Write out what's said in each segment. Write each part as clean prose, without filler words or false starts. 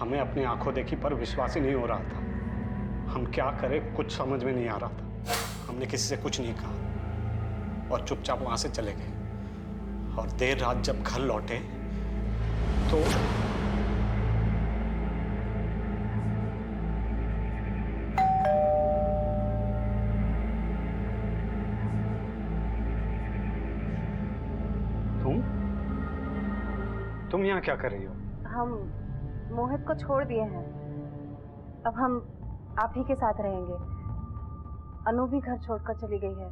हमें अपनी आंखों देखी पर विश्वास ही नहीं हो रहा था। हम क्या करें कुछ समझ में नहीं आ रहा था। हमने किसी से कुछ नहीं कहा और चुपचाप वहां से चले गए। और देर रात जब घर लौटे तो तुम यहाँ क्या कर रही हो? हम मोहित को छोड़ दिए हैं। अब हम आप ही के साथ रहेंगे। अनु भी घर छोड़कर चली गई है।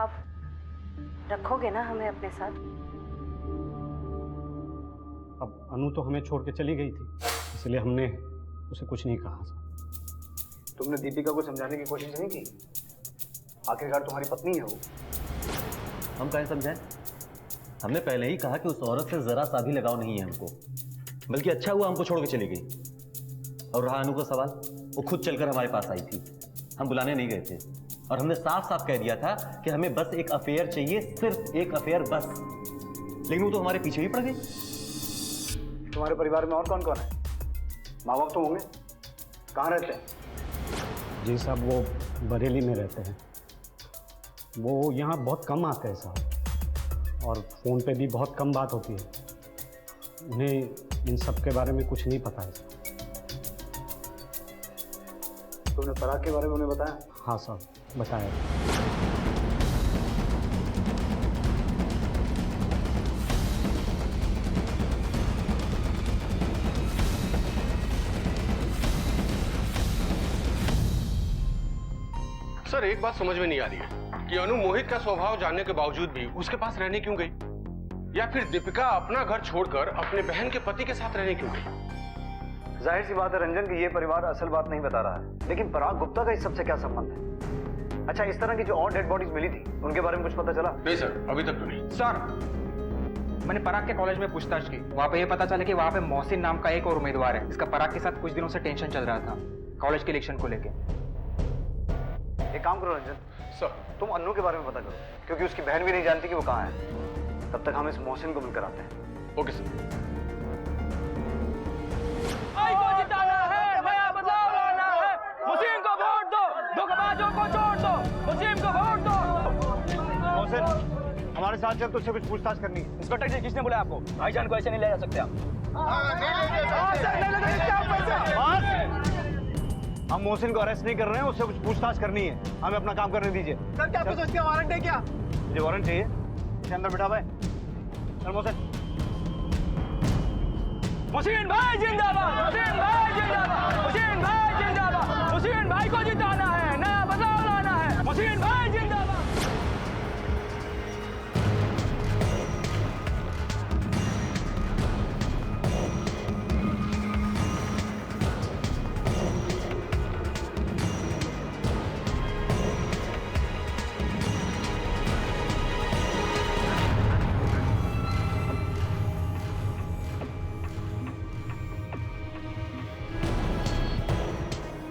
आप रखोगे ना हमें अपने साथ? अब अनु तो हमें छोड़ के चली गई थी, इसलिए हमने उसे कुछ नहीं कहा। तुमने दीपिका को समझाने की कोशिश नहीं की? आखिरकार तुम्हारी पत्नी है वो। हम कहें समझाएं? हमने पहले ही कहा कि उस औरत से जरा सा भी लगाव नहीं है हमको, बल्कि अच्छा हुआ हमको छोड़ के चली गई। और रहा अनु का सवाल, वो खुद चलकर हमारे पास आई थी, हम बुलाने नहीं गए थे। और हमने साफ साफ कह दिया था कि हमें बस एक अफेयर चाहिए, सिर्फ एक अफेयर बस। लेकिन वो तो हमारे पीछे ही पड़ गई। तुम्हारे परिवार में और कौन कौन है? माँ बाप तो होंगे, कहाँ रहते हैं? जी साहब, वो बरेली में रहते हैं। वो यहाँ बहुत कम आते हैं साहब, और फ़ोन पे भी बहुत कम बात होती है। उन्हें इन सब के बारे में कुछ नहीं पता है। तुमने पराग के बारे में उन्हें बताया? हाँ साहब, बताया। सर, एक बात समझ में नहीं आ रही है कि अनु मोहित का स्वभाव जानने के बावजूद भी उसके पास रहने क्यों गई, या फिर दीपिका अपना घर छोड़कर अपने बहन के पति के साथ रहने क्यों गई। जाहिर सी बात है रंजन की ये परिवार असल बात नहीं बता रहा है, लेकिन पराग गुप्ता का इस सबसे क्या संबंध है? अच्छा, इस तरह की जो और डेड बॉडीज मिली थी उनके बारे में कुछ पता चला? नहीं सर, अभी तक तो नहीं। सर, मैंने पराग के कॉलेज में पूछताछ की। वहाँ पे ये पता चला कि वहाँ पे मोहसिन नाम का एक और उम्मीदवार है। इसका पराग के साथ कुछ दिनों से टेंशन चल रहा था कॉलेज के इलेक्शन को लेके। एक काम करो रंजन, सर, तुम अन्नू के बारे में पता करो, क्योंकि उसकी बहन भी नहीं जानती कि वो कहाँ है। तब तक हम इस मोहसिन को मिलकर आते हैं। Okay sir. भाई को जिताना है, नया बदलाव लाना है। मुस्लिम को वोट दो, धोखेबाजों को छोड़ दो, मुस्लिम को वोट दो। मोहसिन, हमारे साथ चल, तुझसे कुछ पूछताछ करनी है। इंस्पेक्टर जी, किसने बोला आपको? भाईजान को ऐसे नहीं ले जा सकते आप। हम मोहसिन को अरेस्ट नहीं कर रहे हैं, उससे कुछ पूछताछ करनी है। हमें अपना काम करने दीजिए। सर, क्या कुछ उसके वारंट है क्या? मुझे वारंट चाहिए। इसे अंदर बिठा भाई। चल मोहसिन। मुस्लिम भाई जिंदाबाद, मुस्लिम भाई जिंदाबाद, मुस्लिम भाई जिंदाबाद। मुस्लिम भाई को जिताना है, नया बदलाव लाना है। मुस्लिम भाई जिंदाबाद।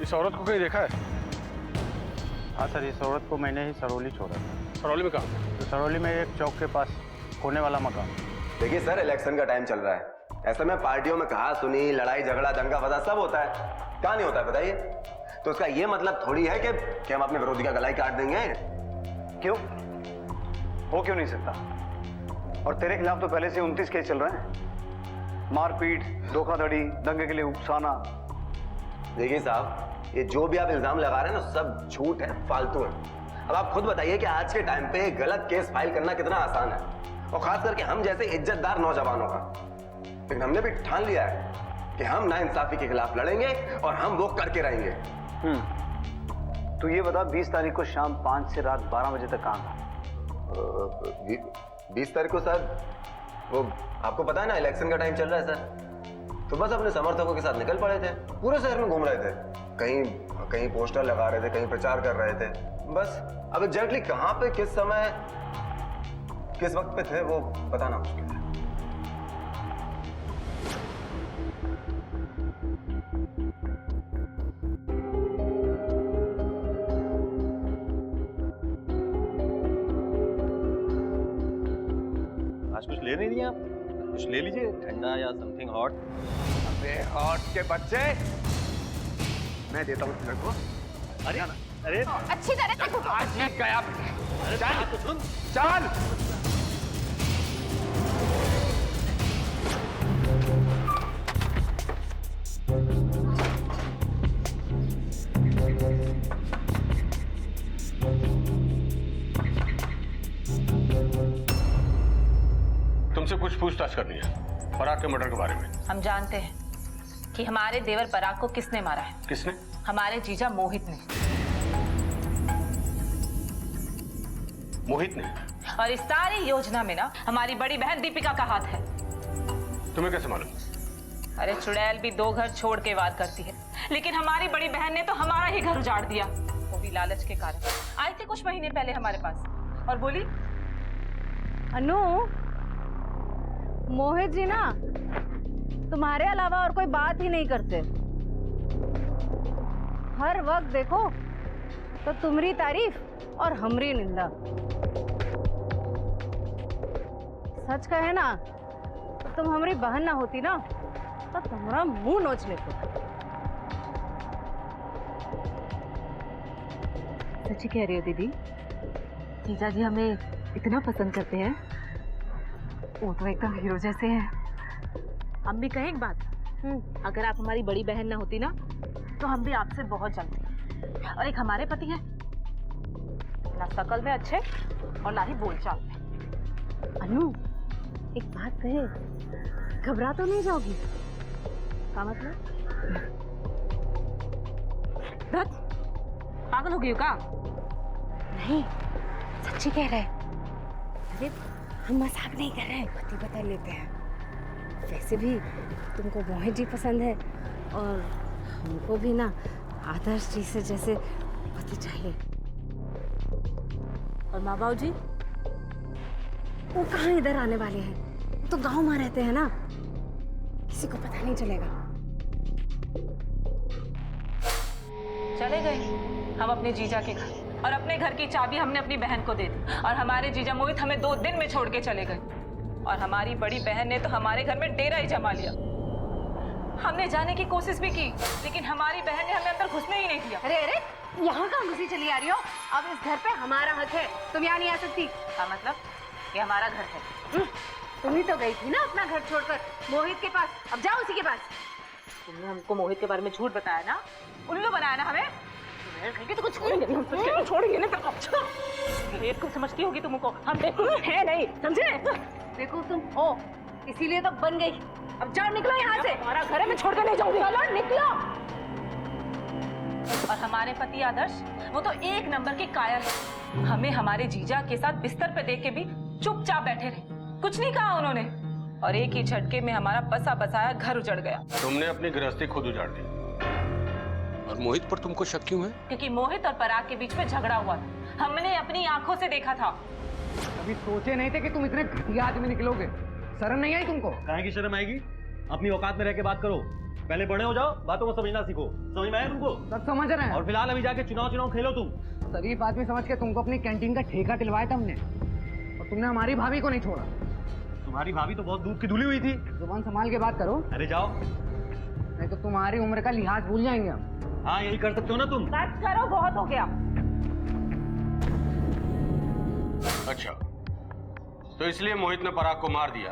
इस औरत को कहीं देखा है? हाँ सर, इस औरत को मैंने ही सरौली छोड़ा था। सरौली में कहाँ? तो सरौली में एक चौक के पास होने वाला मकान। देखिए सर, इलेक्शन का टाइम चल रहा है, ऐसे में पार्टियों में कहा सुनी, लड़ाई झगड़ा दंगा फसाद सब होता है। कहाँ नहीं होता है बताइए? तो इसका ये मतलब थोड़ी है कि हम अपने विरोधी का गला ही काट देंगे। क्यों? हो क्यों नहीं सकता? और तेरे खिलाफ तो पहले से 29 केस चल रहे हैं। मारपीट, धोखाधड़ी, दंगे के लिए उकसाना। देखिए साहब, ये जो भी आप इल्जाम लगा रहे हैं ना, सब झूठ है, फालतू है। अब आप खुद बताइए कि आज के टाइम पे गलत केस फाइल करना कितना आसान है, और खास करके हम जैसे इज्जतदार नौजवानों का। लेकिन हमने भी ठान लिया है कि हम नाइंसाफी के खिलाफ लड़ेंगे और हम वो करके रहेंगे। तो ये बता, 20 तारीख को शाम 5 से रात 12 बजे तक कहाँ था? 20 तारीख को सर, वो आपको पता है ना, इलेक्शन का टाइम चल रहा है सर। तो बस अपने समर्थकों के साथ निकल पड़े थे, पूरे शहर में घूम रहे थे। कहीं पोस्टर लगा रहे थे, कहीं प्रचार कर रहे थे। बस अब एग्जैक्टली कहाँ पे, किस समय, किस वक्त पे थे, वो बताना मुश्किल है। आज कुछ ले नहीं रही आप? कुछ ले लीजिए, ठंडा या समथिंग हॉट। बेहोश के बच्चे, मैं देता हूँ तुझे को। अरे अरे अच्छी तरह से घुटो। आज जीत गया। चल चल। तुमसे कुछ पूछताछ करनी है पराग के मर्डर के बारे में। हम जानते हैं कि हमारे देवर पराग को किसने मारा है। किसने? हमारे जीजा मोहित ने। मोहित ने? और इस सारी योजना में ना हमारी बड़ी बहन दीपिका का हाथ है। तुम्हें कैसे मालूम? अरे चुड़ैल भी 2 घर छोड़ के वार करती है, लेकिन हमारी बड़ी बहन ने तो हमारा ही घर उजाड़ दिया, वो भी लालच के कारण। आई थी कुछ महीने पहले हमारे पास और बोली, अनु, मोहित जी ना तुम्हारे अलावा और कोई बात ही नहीं करते। हर वक्त देखो तो तुम्हारी तारीफ और हमरी निंदा। सच कहे ना तो तुम हमारी बहन ना होती ना तो तुम्हारा मुंह नोच लेते। सच्ची कह रही हो दीदी, जीजा जी हमें इतना पसंद करते हैं, वो तो एकदम हीरो जैसे हैं। हम भी कहें एक बात, अगर आप हमारी बड़ी बहन ना होती ना तो हम भी आपसे बहुत जलते। और एक हमारे पति हैं, ना शकल में अच्छे और ना ही बोलचाल में। अनु, एक बात कहे, घबरा तो नहीं जाओगी? क्या मतलब? पागल हो गई हो का? नहीं, सच्ची कह रहे। अरे हम मजाक नहीं कर रहे, पति बता लेते हैं। वैसे भी तुमको मोहित जी पसंद है और हमको भी ना आदर्श जी से जैसे पति चाहिए। और माँ बाबू जी वो कहाँ इधर आने वाले हैं? वो तो गांव में रहते हैं ना, किसी को पता नहीं चलेगा। चले गए हम अपने जीजा के घर, और अपने घर की चाबी हमने अपनी बहन को दे दी, और हमारे जीजा मोहित हमें 2 दिन में छोड़ के चले गए। और हमारी बड़ी बहन ने तो हमारे घर में डेरा ही जमा लिया। हमने जाने की कोशिश भी की, लेकिन हमारी बहन ने हमें अंदर घुसने ही नहीं दिया। अरे अरे, यहाँ कहाँ घुसी चली आ रही हो? अब इस घर पे हमारा हक है, तुम यहाँ नहीं आ सकती। क्या मतलब? ये हमारा घर है। तुम ही तो गई थी ना अपना घर छोड़कर मोहित के पास, अब जाओ उसी के पास। तुमने हमको मोहित के बारे में झूठ बताया ना, उल्लू बनाया ना हमें। तो कुछ छोड़ेंगे नहीं, हम छोड़ेंगे नहीं। तो अच्छा बेवकूफ समझती होगी तुमको, हम बेवकूफ है नहीं, समझे? देखो तुम हो, इसीलिए तो बन गई। अब जाओ, निकलो यहाँ से। हमारा घर है, मैं छोड़ कर नहीं जाऊंगी। चलो निकलो। और हमारे पति आदर्श, वो तो एक नंबर के कायर है। हमें हमारे जीजा के साथ बिस्तर पे देख के भी चुपचाप बैठे रहे, कुछ नहीं कहा उन्होंने, और एक ही झटके में हमारा बसा बसाया घर उजड़ गया। तुमने अपनी गृहस्थी खुद उजाड़ दी। और मोहित पर तुमको शक क्यों है? क्योंकि मोहित और पराग के बीच में झगड़ा हुआ था, हमने अपनी आंखों से देखा था। कभी सोचे नहीं थे कि तुम इतने घटिया आदमी निकलोगे। शर्म नहीं आई तुमको? काहे की शर्म आएगी? अपनी औकात में रह के बात करो, पहले बड़े हो जाओ, बातों को समझना सीखो। समझ में आया तुमको? सब समझ रहे हैं। और फिलहाल अभी जाके चुनाव खेलो तुम। शरीफ आदमी समझ के तुमको अपनी कैंटीन का ठेका दिलवाया था हमने, और तुमने हमारी भाभी को नहीं छोड़ा। तुम्हारी भाभी तो बहुत दूध की धुली हुई थी। जुबान संभाल के बात करो। अरे जाओ, नहीं तो तुम्हारी उम्र का लिहाज भूल जाएंगे हम। हाँ यही कर सकते हो ना तुम। बस करो, बहुत हो गया। अच्छा, तो इसलिए मोहित ने पराग को मार दिया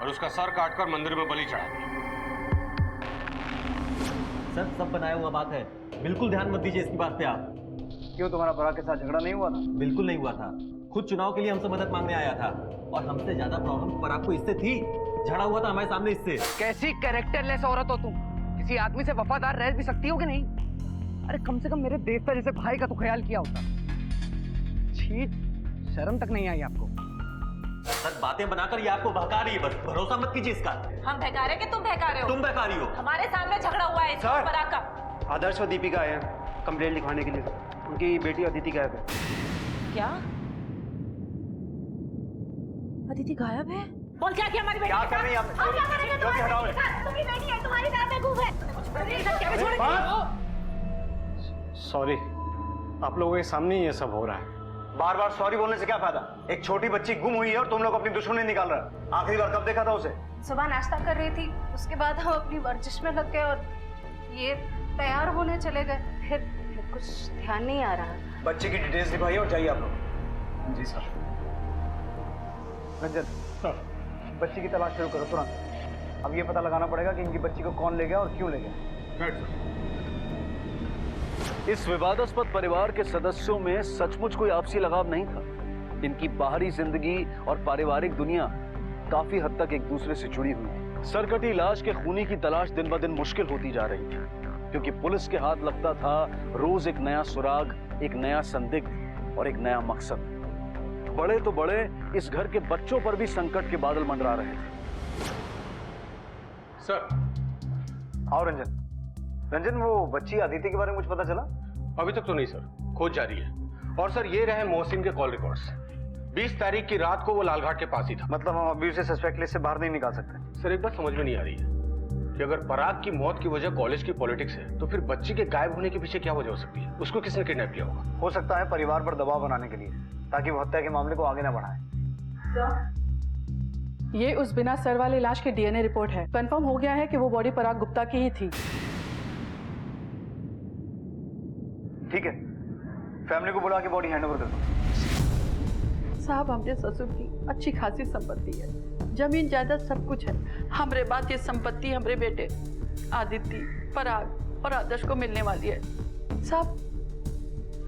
और उसका सर काटकर मंदिर में बलि चढ़ा दिया। सर सब बनाया हुआ बात है, बिल्कुल ध्यान मत दीजिए इसकी बात पे आप। क्यों, तुम्हारा पराग के साथ झगड़ा नहीं हुआ था? बिल्कुल नहीं हुआ था, खुद चुनाव के लिए हमसे मदद मांगने आया था, और हमसे ज्यादा प्रॉब्लम पराग को इससे थी। झगड़ा हुआ था हमारे सामने इससे। कैसी कैरेक्टरलेस औरत हो तुम? किसी आदमी से वफादार रह भी सकती हो कि नहीं? अरे कम से कम मेरे देवता जैसे भाई का तो ख्याल किया होता। छी, शर्म तक नहीं आई आपको? सर बातें बनाकर ये आपको बहका रही है, बस भरोसा मत कीजिए इसका। हम बहका रहे कि तुम बहका रहे हो? तुम बहका रही हो। हमारे सामने झगड़ा हुआ है सर। पराग का। आदर्श और दीपिका आए हैं कंप्लेंट लिखवाने के लिए। उनकी बेटी अदिति गायब है। क्या? अदिति गायब है? बोल क्या हमारी बेटी? क्या कर रही हैं आप? हम क्या करेंगे जल्दी हटाओ इन्हें। तुम्हारी बेटी है, तुम्हारी तरह बेवकूफ है। सॉरी, आप लोगों के सामने ही ये सब हो रहा है। बार बार सॉरी बोलने से क्या फायदा? एक छोटी बच्ची गुम हुई है और तुम लोग अपनी दुश्मनी निकाल रहे हो। आखिरी बार कब देखा था उसे? सुबह नाश्ता कर रही थी, उसके बाद हम अपनी वर्जिश में लग गए और ये तैयार होने चले गए। फिर कुछ ध्यान नहीं आ रहा। बच्चे की डिटेल्स दिखाइए और जाइए आप लोग। जी सर। रंजन, बच्ची की तलाश शुरू करो तुरंत। अब ये पता लगाना पड़ेगा कि इनकी बच्ची को कौन ले गया और क्यों ले गया। इस विवादास्पद परिवार के सदस्यों में सचमुच कोई आपसी लगाव नहीं था। इनकी बाहरी जिंदगी और पारिवारिक दुनिया काफी हद तक एक दूसरे से जुड़ी हुई थी। सरकटी लाश के खूनी की तलाश दिन ब दिन मुश्किल होती जा रही थी, क्योंकि पुलिस के हाथ लगता था रोज एक नया सुराग, एक नया संदिग्ध और एक नया मकसद। बड़े तो बड़े, इस घर के बच्चों पर भी संकट के बादल मंडरा रहे थे। सर। आओ रंजन। रंजन, वो बच्ची अदिति के बारे में कुछ पता चला? अभी तक तो नहीं सर, खोज जारी है। और सर ये रहे मोहसिन के कॉल रिकॉर्ड्स। 20 तारीख की रात को वो लालघाट के पास ही था। मतलब हम अभी उसे सस्पेक्ट लिस्ट से बाहर नहीं निकाल सकते? सर एक बात समझ में नहीं आ रही है कि अगर पराग की मौत की वजह कॉलेज की पॉलिटिक्स है, तो फिर बच्ची के गायब होने के पीछे क्या वजह हो सकती है? उसको किसने किडनैप किया होगा? हो सकता है परिवार पर दबाव बनाने के लिए, ताकि वो हत्या के मामले को आगे ना बढ़ाए। ये उस बिना सर वाले लाश की डीएनए रिपोर्ट है। कंफर्म हो गया है कि वो बॉडी पराग गुप्ता की ही थी। ठीक है, फैमिली को बुला के बॉडी हैंडओवर कर दो। साहब, हमरे ससुर की अच्छी खासी संपत्ति है, जमीन जायदाद सब कुछ है। हमरे बाद ये संपत्ति हमरे बेटे आदित्य, पराग और आदर्श को मिलने वाली है। साहब,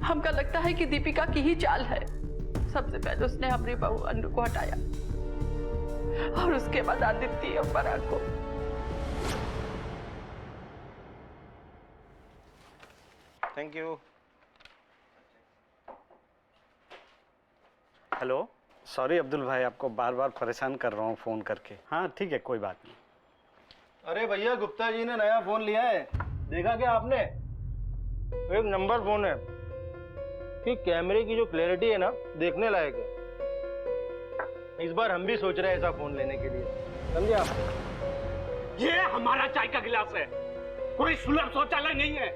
हमका लगता है कि दीपिका की ही चाल है। सबसे पहले उसने हमारी बहू अनु को हटाया और उसके बाद आदित्य और पराग को। Thank you. Hello, sorry Abdul भाई, आपको बार बार परेशान कर रहा हूँ फ़ोन करके। हाँ ठीक है, कोई बात नहीं। अरे भैया, गुप्ता जी ने नया फोन लिया है, देखा क्या आपने? एक नंबर फोन है कि कैमरे की जो क्लैरिटी है ना, देखने लायक है। इस बार हम भी सोच रहे हैं ऐसा फोन लेने के लिए, समझे आप? ये हमारा चाय का गिलास है, कोई सुलभ शौचालय नहीं है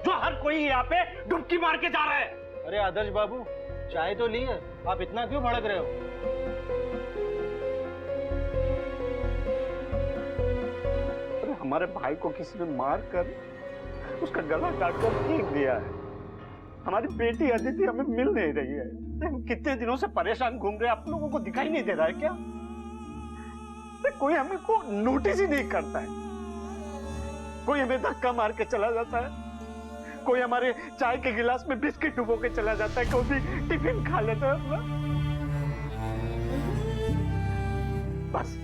जो हर कोई यहाँ पे डुबकी मार के जा रहा है। अरे आदर्श बाबू, चाय तो ली है, आप इतना क्यों भड़क रहे हो? अरे हमारे भाई को किसी ने मार कर उसका गला काट कर फेंक दिया है। हमारी बेटी अदिति हमें मिल नहीं रही है। हम कितने दिनों से परेशान घूम रहे हैं, आप लोगों को दिखाई नहीं दे रहा है क्या? कोई हमें को नोटिस ही नहीं करता है। कोई हमें धक्का मार के चला जाता है, कोई हमारे चाय के गिलास में बिस्किट डुबो के चला जाता है, कोई टिफिन खा लेता है अपना। बस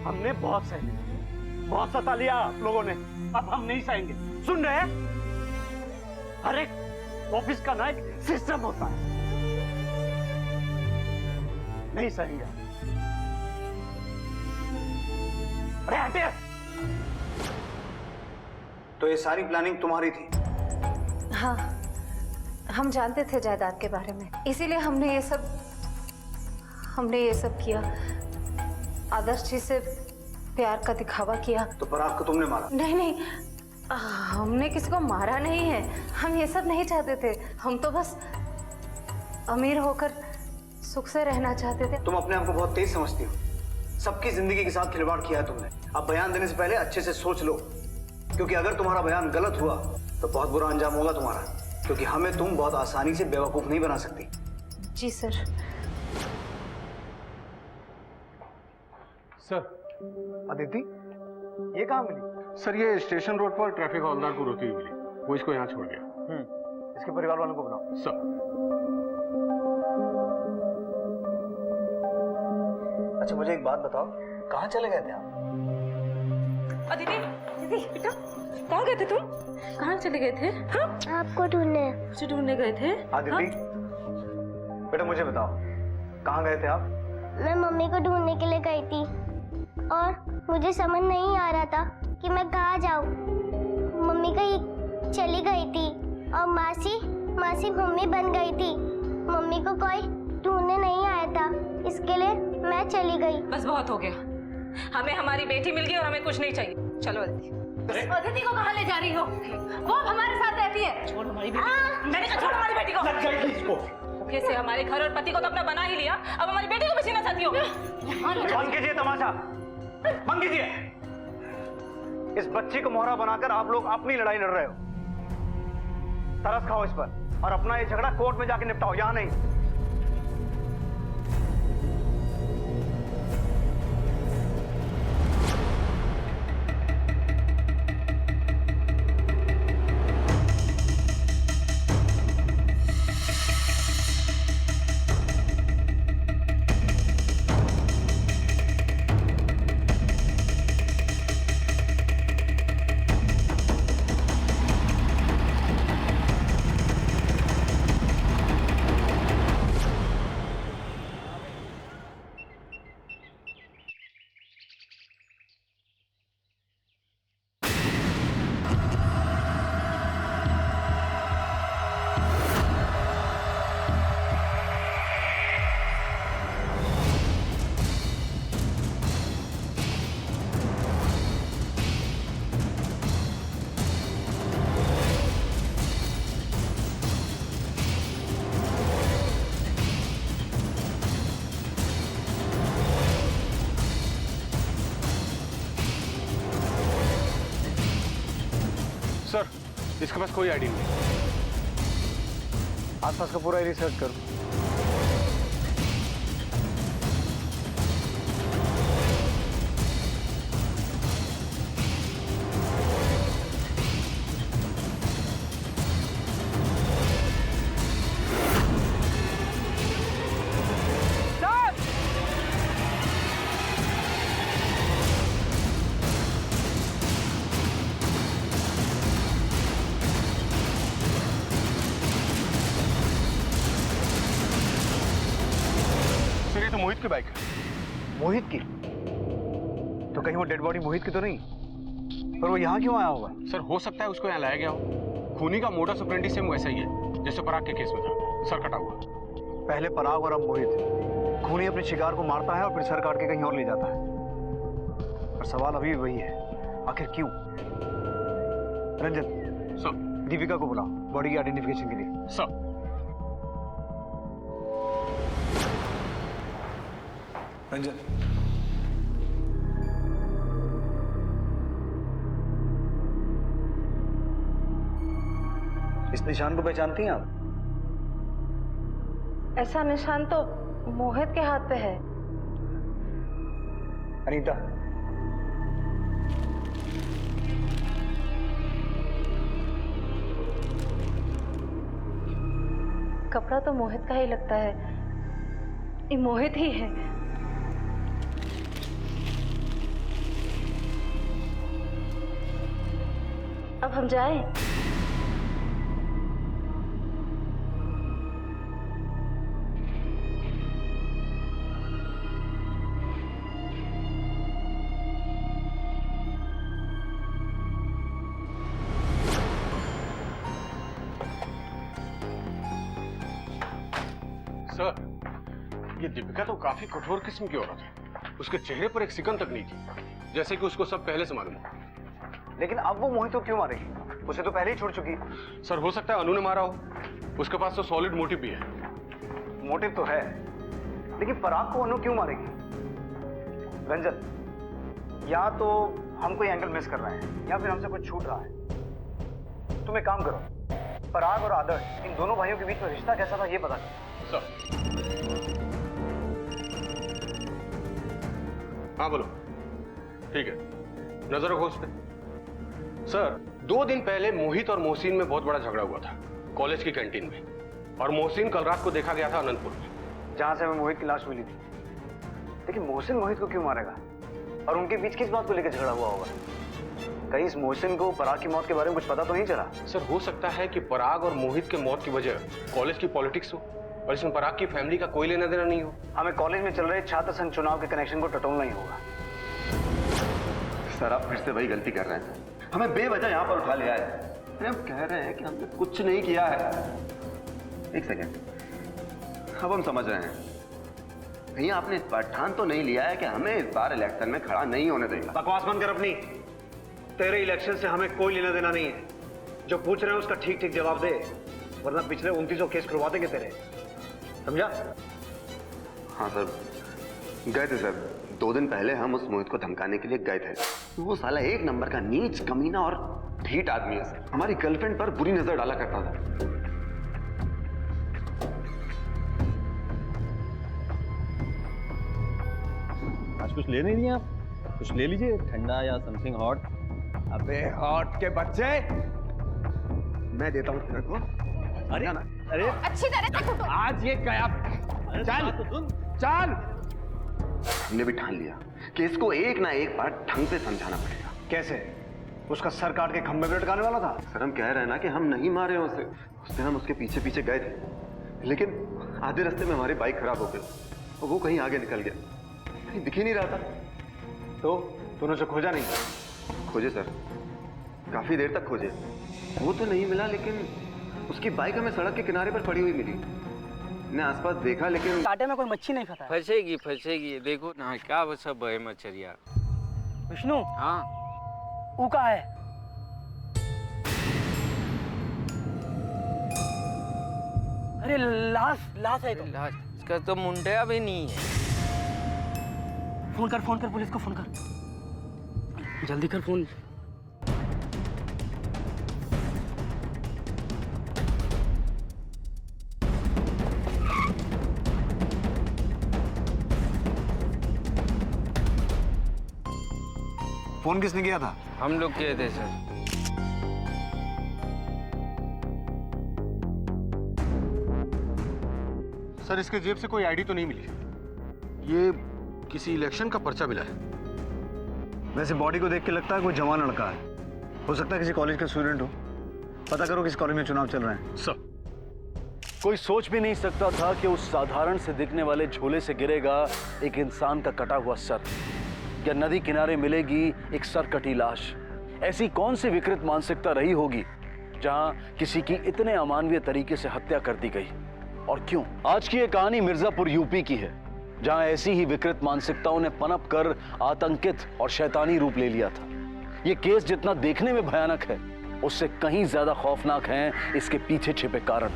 हमने बहुत सह लिया, बहुत सता लिया आप लोगों ने, अब हम नहीं सहेंगे। सुन रहे हैं? हर एक ऑफिस का ना एक सिस्टम होता है, नहीं सहेंगे। अरे हटे। तो ये सारी प्लानिंग तुम्हारी थी? हाँ, हम जानते थे जायदाद के बारे में, इसीलिए हमने ये सब किया। आदर्श जी से प्यार का दिखावा किया। तो पराग को तुमने मारा? नहीं, हमने किसी को मारा नहीं है। हम ये सब नहीं चाहते थे। हम तो बस अमीर होकर सुख से रहना चाहते थे। तुम अपने आप को बहुत तेज समझती हो। सबकी जिंदगी के साथ खिलवाड़ किया है तुमने। अब बयान देने से पहले अच्छे से सोच लो, क्योंकि अगर तुम्हारा बयान गलत हुआ तो बहुत बुरा अंजाम होगा तुम्हारा, क्योंकि हमें तुम बहुत आसानी से बेवकूफ नहीं बना सकती। जी सर। सर, अदिति ये कहाँ मिली? सर ये स्टेशन रोड पर ट्रैफिक हवलदार को रोती हुई मिली, वो इसको यहाँ छोड़ गया। इसके परिवार वालों को बुलाओ। सर। अच्छा मुझे एक बात बताओ, कहाँ चले गए थे आप? दीदी, बेटा कहाँ गए थे तुम? कहाँ चले गए थे? हाँ? आपको ढूंढने। मुझे ढूंढने गए थे? आदिति, बेटा मुझे बताओ, कहाँ गए थे आप? मैं मम्मी को ढूंढने के लिए गई थी और मुझे समझ नहीं आ रहा था कि मैं कहाँ जाऊँ। मम्मी कहीं चली गई थी और मासी मम्मी बन गई थी। मम्मी को कोई ढूंढने नहीं आया था, इसके लिए मैं चली गई। बस बहुत हो गया, हमें हमारी बेटी मिल गई और हमें कुछ नहीं चाहिए। चलो अदिति। अदिति को कहाँ ले जा रही हो? वो हमारे साथ रहती है। छोड़ हमारी बेटी। मैंने कहा छोड़ हमारी बेटी को। लग जाएगी इसको। धोखे से हमारे घर और पति को तो अपना बना ही लिया, अब हमारी बेटी को भी छीनना चाहती हो। बंद कीजिए तमाशा, बंद कीजिए। इस बच्ची को मोहरा बनाकर आप लोग अपनी लड़ाई लड़ रहे हो। तरस खाओ इस पर और अपना ये झगड़ा कोर्ट में जाके निपटाओ, यहां नहीं। सर, इसके पास कोई आईडी नहीं। आसपास का पूरा रिसर्च करो। मोहित की बाइक है। मोहित की? तो कहीं वो डेड बॉडी मोहित की तो नहीं? पर वो यहाँ क्यों आया होगा? सर, हो सकता है उसको यहाँ लाया गया हो। खूनी का मोडस ऑपरेंडी सेम वैसा ही है जैसे पराग के केस में था, सर कटा हुआ। पहले पराग और अब मोहित। खूनी अपने शिकार को मारता है और फिर सर काट के कहीं और ले जाता है। पर सवाल अभी भी वही है, आखिर क्यों? रंजन, सर, दीपिका को बुलाओ बॉडी की आइडेंटिफिकेशन के लिए। सर। रंजन, इस निशान को पहचानती हैं आप? ऐसा निशान तो मोहित के हाथ पे है। अनीता, कपड़ा तो मोहित का ही लगता है, ये मोहित ही है। अब हम जाएं? सर, ये दीपिका तो काफी कठोर किस्म की औरत है। उसके चेहरे पर एक सिकन तक नहीं थी, जैसे कि उसको सब पहले से मालूम है। लेकिन अब वो मोहित को क्यों मारेगी? उसे तो पहले ही छोड़ चुकी। सर, हो सकता है अनु ने मारा हो। उसके पास तो सॉलिड मोटिव भी है। मोटिव तो है, लेकिन पराग को अनु क्यों मारेगी? रंजन, या तो हम कोई एंगल मिस कर रहे हैं या फिर हमसे कुछ छूट रहा है। तुम एक काम करो, पराग और आदर्श, इन दोनों भाइयों के बीच में रिश्ता कैसा था ये बता दो। सर। हाँ बोलो। ठीक है, नजर रखो उस पर। सर, 2 दिन पहले मोहित और मोहसिन में बहुत बड़ा झगड़ा हुआ था कॉलेज की कैंटीन में, और मोहसिन कल रात को देखा गया था अनंतपुर में, जहां से हमें मोहित की लाश मिली थी। लेकिन मोहसिन मोहित को क्यों मारेगा? और उनके बीच किस बात को लेकर झगड़ा हुआ होगा? कहीं इस मोहसिन को पराग की मौत के बारे में कुछ पता तो नहीं चला? सर, हो सकता है कि पराग और मोहित के मौत की वजह कॉलेज की पॉलिटिक्स हो और इसमें पराग की फैमिली का कोई लेना देना नहीं हो। हमें कॉलेज में चल रहे छात्र संघ चुनाव के कनेक्शन को टटोलना ही होगा। सर, आप फिर से वही गलती कर रहे हैं। हमें बेवजह यहाँ पर उठा लिया है। अरे हम कह रहे हैं कि हमने कुछ नहीं किया है। एक सेकेंड, अब हम समझ रहे हैं। भैया, आपने इस बार ठान तो नहीं लिया है कि हमें इस बार इलेक्शन में खड़ा नहीं होने देगा? बकवास बंद कर अपनी। तेरे इलेक्शन से हमें कोई लेना देना नहीं है। जो पूछ रहे हैं उसका ठीक ठीक जवाब दे, वरना पिछले 29 केस खुलवा देंगे तेरे। समझा? हाँ सर, गए थे सर। 2 दिन पहले हम उस मोहित को धमकाने के लिए गए थे। वो साला एक नंबर का नीच, कमीना और ढीठ आदमी है सर। हमारी गर्लफ्रेंड पर बुरी नजर डाला करता था। आज कुछ ले नहीं दिया आप? कुछ ले लीजिए, ठंडा या समथिंग हॉट। अबे हॉट के बच्चे, मैं देता हूँ तेरे को। अरे ना। अरे अच्छी तरह से कुटो। आज ये क्या? चल तो सुन। चल। हमने भी ठान लिया कि इसको एक ना एक बार ढंग से समझाना पड़ेगा। कैसे? उसका सर काट के खंभे पे लटकाने वाला था? सर हम कह रहे हैं ना कि हम नहीं मारे हैं उसे। उस दिन हम उसके पीछे पीछे गए थे, लेकिन आधे रास्ते में हमारी बाइक खराब हो गई और वो कहीं आगे निकल गया, कहीं दिख ही नहीं रहा था। तो तूने उसे खोजा नहीं? खोजे सर, काफी देर तक खोजे। वो तो नहीं मिला, लेकिन उसकी बाइक हमें सड़क के किनारे पर पड़ी हुई मिली। मैंने आसपास देखा, लेकिन कांटे में कोई मच्छी नहीं फंसा। फंसेगी फंसेगी, देखो ना क्या वो सब है मच्छरिया। विष्णु, हाँ वो कहाँ है? अरे लाश है तो। लाश, इसका तो मुंडिया भी नहीं है। फोन कर पुलिस को फोन कर, जल्दी कर फोन। फोन किसने किया था? हम लोग किए थे सर। सर इसके जेब से कोई आईडी तो नहीं मिली। ये किसी इलेक्शन का पर्चा मिला है। वैसे बॉडी को देख के लगता है कोई जवान लड़का है। हो सकता है किसी कॉलेज का स्टूडेंट हो। पता करो किस कॉलेज में चुनाव चल रहे हैं। सर, कोई सोच भी नहीं सकता था कि उस साधारण से दिखने वाले झोले से गिरेगा एक इंसान का कटा हुआ सर, या नदी किनारे मिलेगी एक सर कटी लाश। ऐसी कौन सी विकृत मानसिकता रही होगी जहां किसी की इतने अमानवीय तरीके से हत्या कर दी गई? और क्यों? आज की ये कहानी मिर्जापुर यूपी की है, जहां ऐसी ही विकृत मानसिकताओं ने पनप कर आतंकित और शैतानी रूप ले लिया था। ये केस जितना देखने में भयानक है, उससे कहीं ज्यादा खौफनाक हैं इसके पीछे छिपे कारण।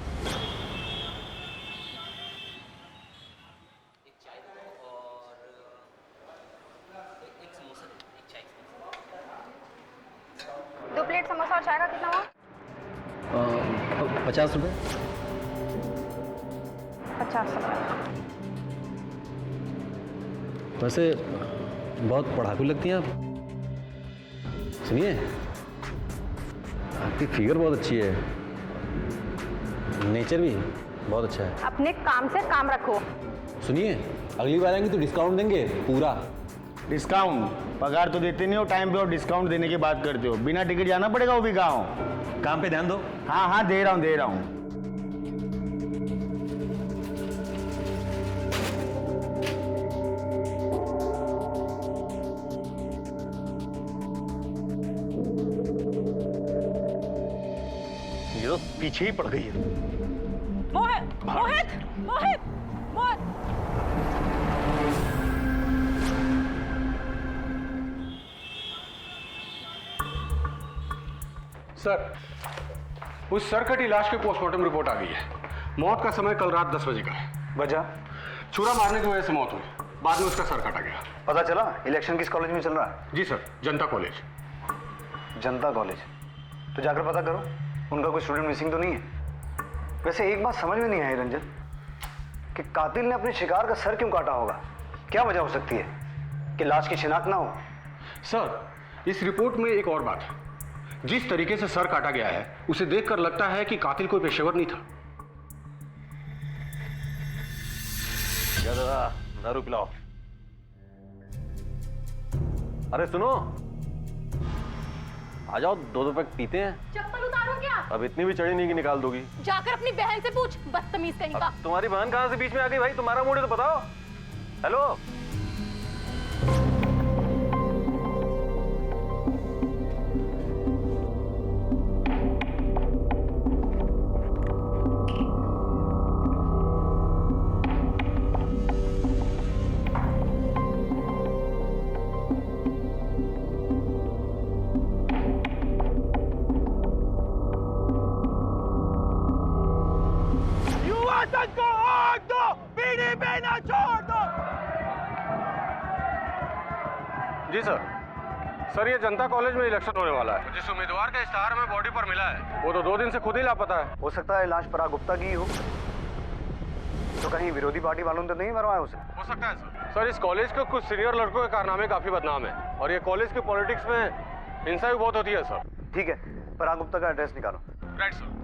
दो प्लेट समोसा और चाय का कितना हुआ? 50 रुपए। 50 रुपए। वैसे बहुत पढ़ाकू लगती हैं आप। सुनिए, आपकी फिगर बहुत अच्छी है, नेचर भी बहुत अच्छा है। अपने काम से काम रखो। सुनिए, अगली बार आएंगे तो डिस्काउंट देंगे पूरा। डिस्काउंट? पगार तो देते नहीं हो टाइम पे और डिस्काउंट देने की बात करते हो। बिना टिकट जाना पड़ेगा वो भी गाँव। काम पे ध्यान दो। हाँ हाँ, दे रहा हूँ। ये तो पीछे ही पड़ गई है। मोहित मोहित मोहित मोहित। सर, उस सरकटी लाश की पोस्टमार्टम रिपोर्ट आ गई है। मौत का समय कल रात 10 बजे का है। वजह? छुरा मारने की वजह से मौत हुई, बाद में उसका सर काटा गया। पता चला इलेक्शन किस कॉलेज में चल रहा है? जी सर, जनता कॉलेज। जनता कॉलेज? तो जाकर पता करो उनका कोई स्टूडेंट मिसिंग तो नहीं है। वैसे एक बात समझ में नहीं आई रंजन, कि कातिल ने अपने शिकार का सर क्यों काटा होगा? क्या वजह हो सकती है कि लाश की शिनाख्त ना हो? सर, इस रिपोर्ट में एक और बात है। जिस तरीके से सर काटा गया है, उसे देखकर लगता है कि कातिल कोई पेशेवर नहीं था। दादा, दारू पिलाओ। अरे सुनो, आ जाओ, 2 पैक पीते हैं। चप्पल उतारो क्या? अब इतनी भी चढ़ी नहीं कि निकाल दोगी। जाकर अपनी बहन से पूछ, बदतमीज कहीं का। तुम्हारी बहन कहां से बीच में आ गई भाई? तुम्हारा मूड है तो बताओ। हेलो, शासन को आग दो, बीड़ी पीना छोड़ दो। जी सर ये जनता कॉलेज में इलेक्शन होने वाला है। जिस उम्मीदवार का इश्तेहार हमें बॉडी पर मिला है वो तो 2 दिन से खुद ही लापता है। हो सकता है लाश पराग गुप्ता की ही हो। तो कहीं विरोधी पार्टी वालों ने तो नहीं मरवाया उसे? हो सकता है सर इस कॉलेज के कुछ सीनियर लड़कों के कारनामे काफी बदनाम है और ये कॉलेज की पॉलिटिक्स में हिंसा भी बहुत होती है सर। ठीक है, पराग गुप्ता का एड्रेस निकालो। Right sir.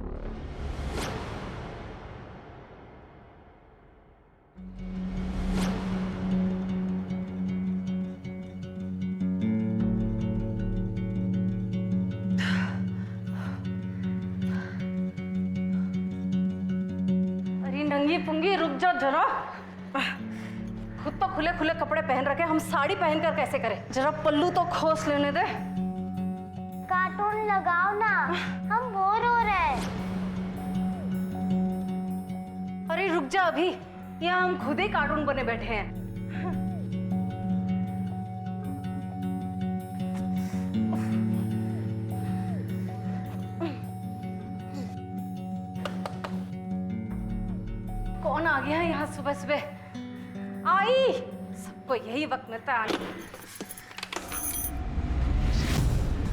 अरे नंगी पुंगी रुक जा जरा। खुद तो खुले खुले कपड़े पहन रखे, हम साड़ी पहनकर कैसे करें? जरा पल्लू तो खोस लेने दे। कार्टून लगाओ ना, हम बोर हो रहे हैं। अरे रुक जा, अभी यहाँ हम खुद ही कार्टून बने बैठे हैं। कौन आ गया है यहाँ सुबह सुबह? आई, सबको यही वक्त मिलता है।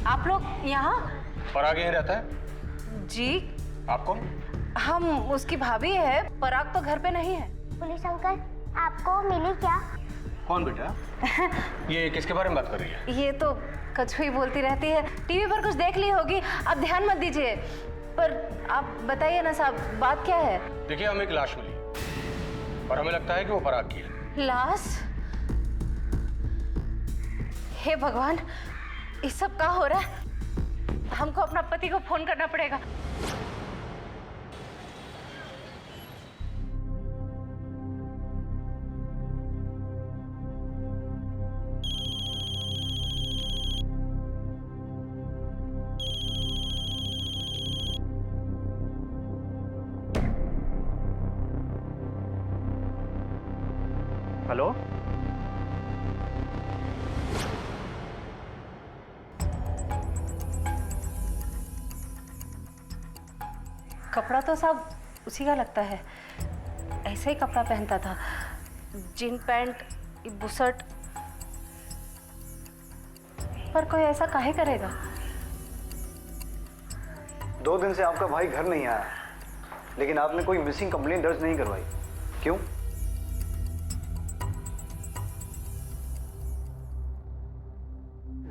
आप लोग यहाँ? पराग यहीं रहता है? जी। आप कौन? हम उसकी भाभी है। पराग तो घर पे नहीं है। पुलिस अंकल, आपको मिली क्या? कौन बेटा? ये किसके बारे में बात कर रही है? ये तो कछुई बोलती रहती है, टीवी पर कुछ देख ली होगी, आप ध्यान मत दीजिए। पर आप बताइए ना साहब, बात क्या है? देखिए हमें एक लाश मिली और हमें लगता है कि वो पराग की है। लाश? हे भगवान, ये सब क्या हो रहा है? हमको अपना पति को फोन करना पड़ेगा। हेलो, कपड़ा तो सब उसी का लगता है, ऐसे ही कपड़ा पहनता था, जीन पैंट, बुशर्ट। पर कोई ऐसा काहे करेगा? 2 दिन से आपका भाई घर नहीं आया, लेकिन आपने कोई मिसिंग कंप्लेंट दर्ज नहीं करवाई, क्यों?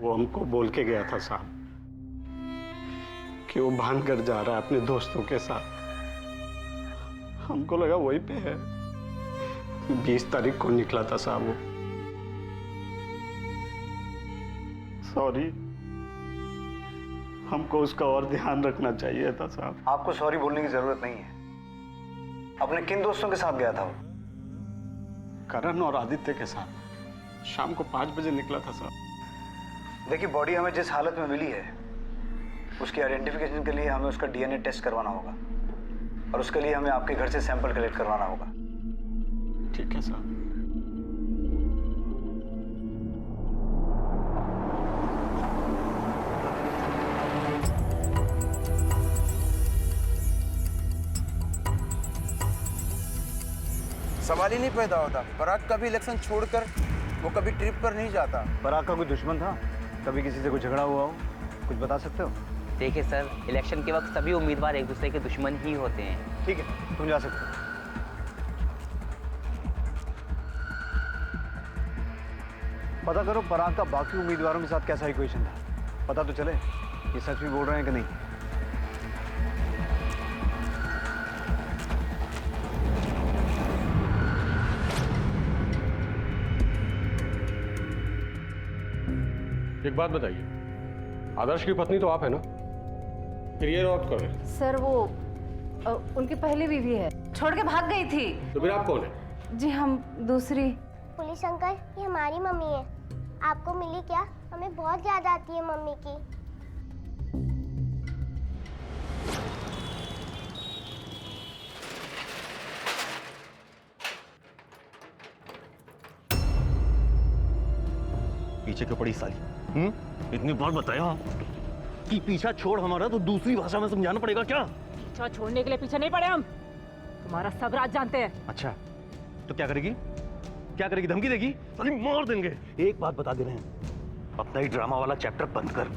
वो हमको बोल के गया था साहब कि वो भानगढ़ जा रहा है अपने दोस्तों के साथ। हमको लगा वहीं पे है। 20 तारीख को निकला था साहब वो। सॉरी, हमको उसका और ध्यान रखना चाहिए था साहब। आपको सॉरी बोलने की जरूरत नहीं है। अपने किन दोस्तों के साथ गया था वो? करण और आदित्य के साथ। शाम को 5 बजे निकला था साहब। देखिए, बॉडी हमें जिस हालत में मिली है उसकी आइडेंटिफिकेशन के लिए हमें उसका डीएनए टेस्ट करवाना होगा और उसके लिए हमें आपके घर से सैंपल कलेक्ट करवाना होगा। ठीक है साहब। सवाल ही नहीं पैदा होता। पराग कभी इलेक्शन छोड़कर वो कभी ट्रिप पर नहीं जाता। पराग का कोई दुश्मन था? कभी किसी से कोई झगड़ा हुआ हो? कुछ बता सकते हो? देखिए सर, इलेक्शन के वक्त सभी उम्मीदवार एक दूसरे के दुश्मन ही होते हैं। ठीक है, तुम जा सकते हो। पता करो पराग का बाकी उम्मीदवारों के साथ कैसा इक्वेशन था। पता तो चले ये सच भी बोल रहे हैं कि नहीं। एक बात बताइए, आदर्श की पत्नी तो आप है ना? फिर ये रौब कर रहे? सर वो उनकी पहली बीवी है, छोड़ के भाग गई थी। तो फिर आप कौन है? जी हम दूसरी। पुलिस अंकल, ये हमारी मम्मी है। आपको मिली क्या? हमें बहुत याद आती है मम्मी की। पीछे क्यों पड़ी साली? इतनी बार बताया कि पीछा छोड़ हमारा, तो दूसरी भाषा में समझाना पड़ेगा क्या? पीछा छोड़ने के लिए पीछे नहीं पड़े हम। हमारा सब राज जानते हैं। अच्छा, तो क्या करेगी? क्या करेगी? धमकी देगी? साली मार देंगे। एक बात बता दे रहे हैं, अपना ही ड्रामा वाला चैप्टर बंद कर,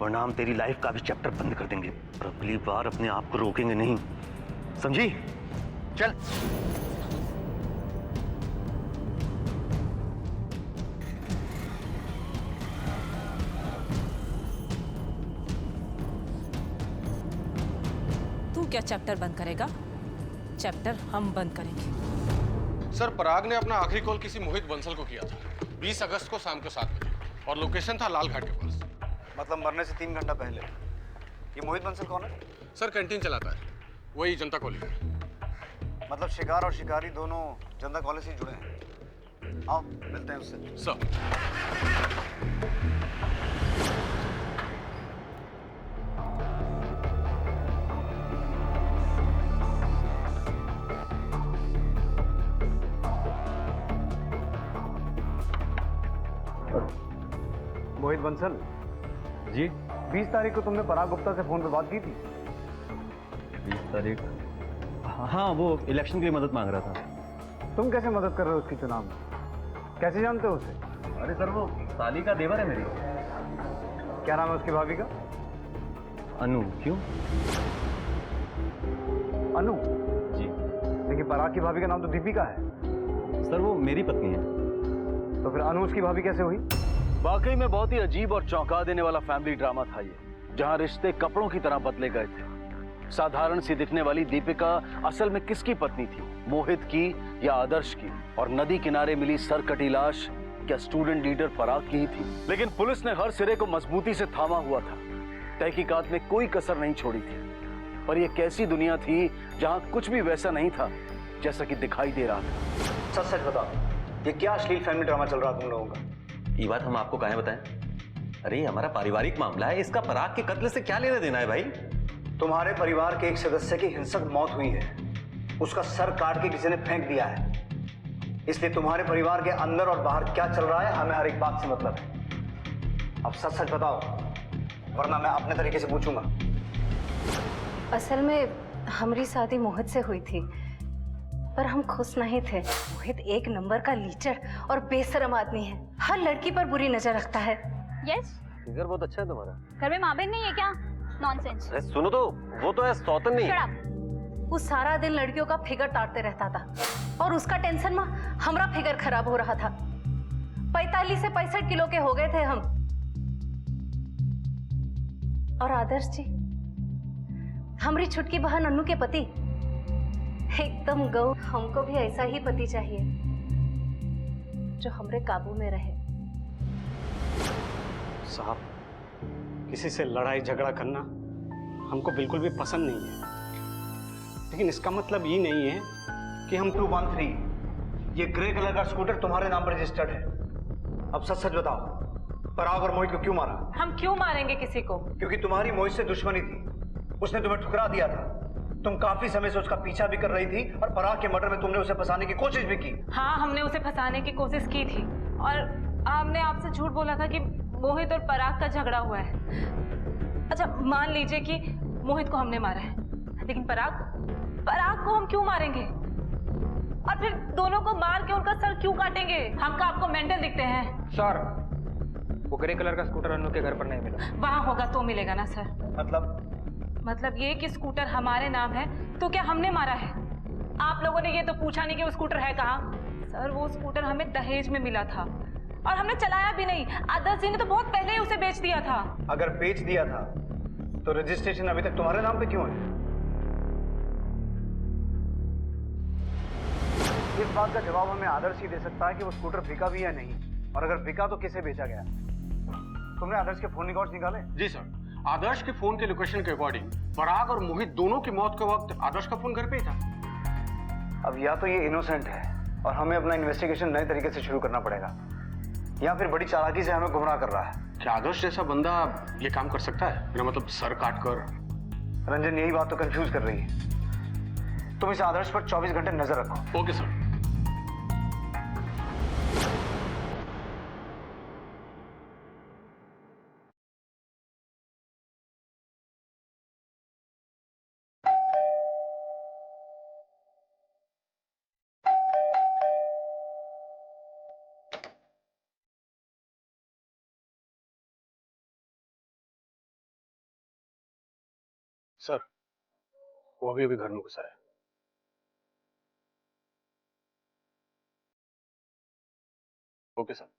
वरना हम तेरी लाइफ का भी चैप्टर बंद कर देंगे। और अगली बार अपने आप को रोकेंगे नहीं, समझी? चल। तू क्या चैप्टर बंद करेगा? चैप्टर हम बंद करेंगे। सर, पराग ने अपना आखिरी कॉल किसी मोहित बंसल को किया था 20 अगस्त को शाम को 7 बजे, और लोकेशन था लाल घाट के पास। मतलब मरने से 3 घंटा पहले। ये मोहित बंसल कौन है? सर, कैंटीन चलाता है, वही जनता कॉलेज में। मतलब शिकार और शिकारी दोनों जनता कॉलेज से जुड़े हैं। आओ मिलते हैं उससे। सर। मोहित बंसल जी। 20 तारीख को तुमने पराग गुप्ता से फोन पे बात की थी? 20 तारीख? हाँ, वो इलेक्शन के लिए मदद मांग रहा था। तुम कैसे मदद कर रहे हो उसके चुनाव में? कैसे जानते हो उसे? अरे सर, वो साली का देवर है मेरी। क्या नाम है उसकी भाभी का? अनु। क्यों? अनु? जी। लेकिन पराग की भाभी का नाम तो दीपिका है। सर, वो मेरी पत्नी है। तो फिर अनु उसकी भाभी कैसे हुई? वाकई में बहुत ही अजीब और चौंका देने वाला फैमिली ड्रामा था ये, जहां रिश्ते कपड़ों की तरह बदले गए थे। साधारण सी दिखने वाली दीपिका असल में किसकी पत्नी थी? मोहित की या आदर्श की? और नदी किनारे मिली सरकटी लाश क्या स्टूडेंट लीडर पराग की ही थी? लेकिन पुलिस ने हर सिरे को मजबूती से थामा हुआ था, तहकीकात में कोई कसर नहीं छोड़ी थी। पर यह कैसी दुनिया थी जहां कुछ भी वैसा नहीं था जैसा कि दिखाई दे रहा था। सच सच बताओ, ये क्या अश्लील फैमिली ड्रामा चल रहा तुम लोगों का? ये बात हम आपको काहे बताएं? अरे ये हमारा पारिवारिक मामला है, इसका पराग के कत्ल से क्या लेना देना है भाई? तुम्हारे परिवार के एक सदस्य की हिंसक मौत हुई है, उसका सर काट के किसी ने फेंक दिया है। इसलिए तुम्हारे परिवार के अंदर और बाहर क्या चल रहा है हमें हर एक बात से मतलब है। अब सच सच बताओ, वरना मैं अपने तरीके से पूछूंगा। असल में हमारी शादी मोहित से हुई थी, पर हम खुश नहीं थे। मोहित एक नंबर का लीचर और बेशरम आदमी है, हर लड़की पर बुरी नजर रखता है। यस। फिगर बहुत अच्छा है तुम्हारा। घर में माँ बहन नहीं है क्या? नॉनसेंस। अरे सुनो तो, वो तो है सौतन नहीं। Shut up। वो सारा दिन लड़कियों का फिगर ताड़ते रहता था, और उसका टेंशन में हमारा फिगर खराब हो रहा था। 45 से 65 किलो के हो गए थे हम। और आदर्श जी, हमारी छुटकी बहन अन्नू के पति एकदम गौ। हमको भी ऐसा ही पति चाहिए जो हमरे काबू में रहे। साहब, किसी से लड़ाई झगड़ा करना हमको बिल्कुल भी पसंद नहीं है, लेकिन इसका मतलब ये नहीं है कि हम 213 ये ग्रे कलर का स्कूटर तुम्हारे नाम पर रजिस्टर्ड है। अब सच सच बताओ, पराग और मोहित को क्यों मारा? हम क्यों मारेंगे किसी को? क्योंकि तुम्हारी मोहित से दुश्मनी थी, उसने तुम्हें ठुकरा दिया था। तुम काफी समय से उसका पीछा भी कर रही थी, और पराग के मर्डर में तुमने उसे फंसाने की कोशिश भी की। हाँ, हमने उसे फंसाने की कोशिश की थी, और हमने आपसे झूठ बोला था कि मोहित और पराग का झगड़ा हुआ है। अच्छा, मान लीजिए कि मोहित को हमने मारा है, लेकिन पराग को हम क्यों मारेंगे? और फिर दोनों को मार के उनका सर क्यों काटेंगे? हम का आपको मेंटल दिखते हैं? सर, वो ग्रे कलर का स्कूटर अन्नू के घर पर नहीं मिला। वहां होगा तो मिलेगा ना सर। मतलब ये कि स्कूटर हमारे नाम है, तो क्या हमने मारा है? आप लोगों ने ये तो पूछा नहीं कि वो स्कूटर है कहाँ। सर, वो स्कूटर हमें दहेज में मिला था, और हमने चलाया भी नहीं। आदर्श जी ने तो बहुत पहले ही उसे बेच दिया था। अगर बेच दिया था तो रजिस्ट्रेशन अभी तक तुम्हारे नाम पे क्यों है? इस बात का जवाब हमें आदर्श ही दे सकता है कि वो स्कूटर बिका भी या नहीं, और अगर बिका तो किसे बेचा गया। तुमने आदर्श के फोन रिकॉर्ड्स निकाले? जी सर, आदर्श के फोन के लोकेशन के अकॉर्डिंग पराग और मोहित दोनों की मौत के वक्त आदर्श का फोन घर पे ही था। अब या तो ये इनोसेंट है और हमें अपना इन्वेस्टिगेशन नए तरीके से शुरू करना पड़ेगा, या फिर बड़ी चालाकी से हमें गुमराह कर रहा है। क्या आदर्श जैसा बंदा ये काम कर सकता है? मेरा मतलब सर काट कर। रंजन, यही बात तो कंफ्यूज कर रही है। तुम इस आदर्श पर 24 घंटे नजर रखो। Okay sir. सर वो अभी घर में घुसा है। Okay sir.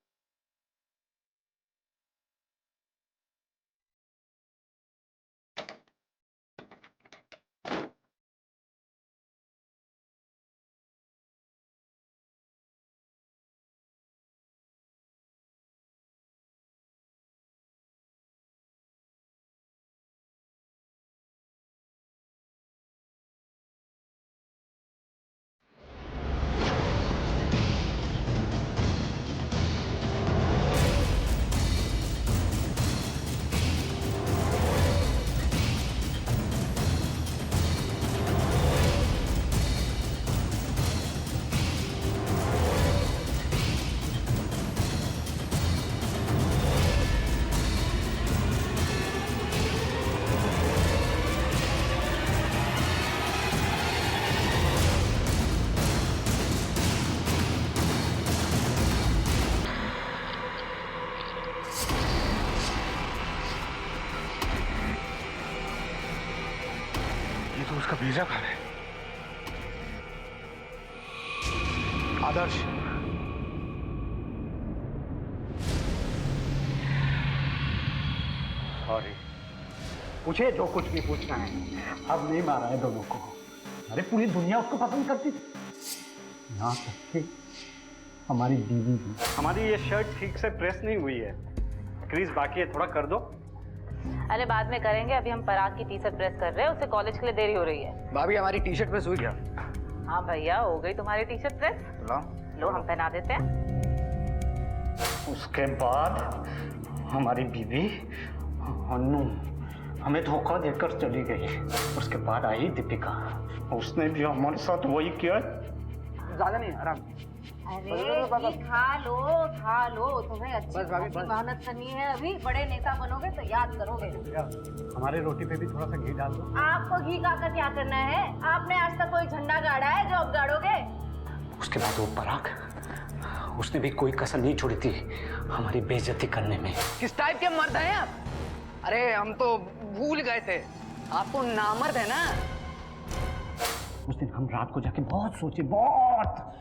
ये तो उसका भेजा घर है। आदर्श, सॉरी, पूछे जो कुछ भी पूछना है। अब नहीं मारा है दोनों को। अरे पूरी दुनिया उसको पसंद करती थी, यहाँ तक कि हमारी बीवी भी। हमारी ये शर्ट ठीक से प्रेस नहीं हुई है, क्रीज बाकी है, थोड़ा कर दो। अरे बाद में करेंगे, अभी हम पराग की टी शर्ट प्रेस कर रहे हैं, उसे कॉलेज के लिए देरी हो रही है। भाभी हमारी टी शर्ट प्रेस हुई क्या? हाँ भैया, हो गई तुम्हारी टी शर्ट प्रेस। लो हम पहना देते हैं। उसके बाद हमारी बीवी अनु हमें धोखा देकर चली गई। उसके बाद आई दीपिका, उसने भी हमारे साथ वही किया। ज्यादा नहीं, आराम। अरे खा लो, तुम्हें अच्छी मेहनत करनी है, अभी बड़े नेता बनोगे तो याद करोगे। हमारे रोटी पे भी थोड़ा सा घी डाल दो। आपको घी खाकर क्या करना है? आपने आज तक कोई झंडा गाड़ा है जो अब गाड़ोगे? उसके बाद वो पराग, उसने भी कोई कसर नहीं छोड़ी थी हमारी बेइज्जती करने में। किस टाइप के मर्द हैं आप? अरे हम तो भूल गए थे, आपको नामर्द है ना। उस दिन हम रात को जाके बहुत सोचे, बहुत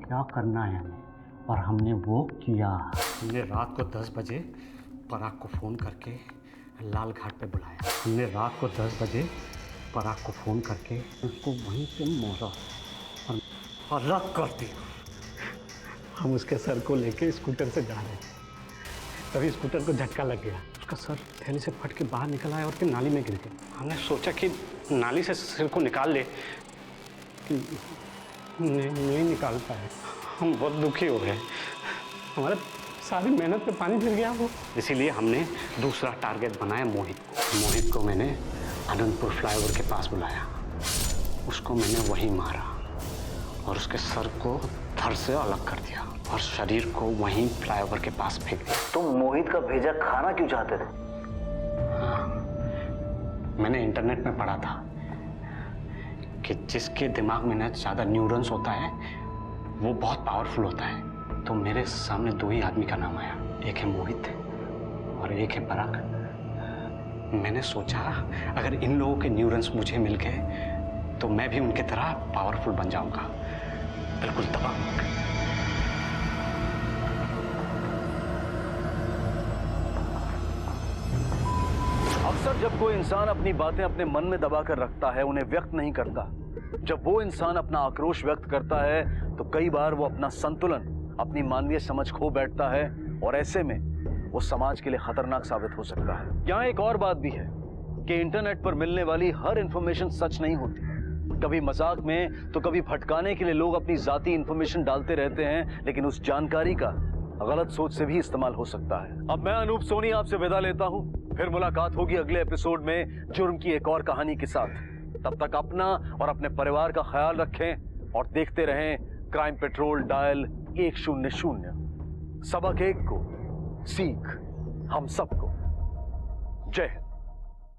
क्या करना है हमें, और हमने वो किया। हमने रात को 10 बजे पराग को फ़ोन करके लाल घाट पे बुलाया। हमने रात को 10 बजे पराग को फ़ोन करके उसको वहीं पे मारा और रख कर दिया। हम उसके सर को लेके स्कूटर से जा रहे थे, तभी स्कूटर को झटका लग गया। उसका सर थैली से फट के बाहर निकल आया और फिर नाली में गिर गया। हमने सोचा कि नाली से सिर को निकाल ले, नहीं निकाल पाए। हम बहुत दुखी हो गए, हमारे सारी मेहनत पे पानी फिर गया वो। इसीलिए हमने दूसरा टारगेट बनाया मोहित को। मोहित को मैंने आनंदपुर फ्लाईओवर के पास बुलाया, उसको मैंने वहीं मारा और उसके सर को धड़ से अलग कर दिया और शरीर को वहीं फ्लाईओवर के पास फेंक दिया। तुम मोहित का भेजा खाना क्यों चाहते थे? हाँ, मैंने इंटरनेट में पढ़ा था कि जिसके दिमाग में ना ज़्यादा न्यूरॉन्स होता है वो बहुत पावरफुल होता है। तो मेरे सामने 2 ही आदमी का नाम आया, एक है मोहित और एक है पराग। मैंने सोचा अगर इन लोगों के न्यूरॉन्स मुझे मिल गए तो मैं भी उनकी तरह पावरफुल बन जाऊंगा, बिल्कुल दबंग। अक्सर जब कोई इंसान अपनी बातें अपने मन में दबा कर रखता है, उन्हें व्यक्त नहीं करता, जब वो इंसान अपना आक्रोश व्यक्त करता है तो कई बार वो अपना संतुलन, अपनी मानवीय समझ खो बैठता है और ऐसे में वो समाज के लिए खतरनाक साबित हो सकता है। यहाँ एक और बात भी है कि इंटरनेट पर मिलने वाली हर इंफॉर्मेशन सच नहीं होती। कभी मजाक में तो कभी भटकाने के लिए लोग अपनी जाती इंफॉर्मेशन डालते रहते हैं, लेकिन उस जानकारी का गलत सोच से भी इस्तेमाल हो सकता है। अब मैं अनूप सोनी आपसे विदा लेता हूं, फिर मुलाकात होगी अगले एपिसोड में जुर्म की एक और कहानी के साथ। तब तक अपना और अपने परिवार का ख्याल रखें और देखते रहें क्राइम पेट्रोल डायल 100। सबक एक को सीख हम सबको। जय हिंद।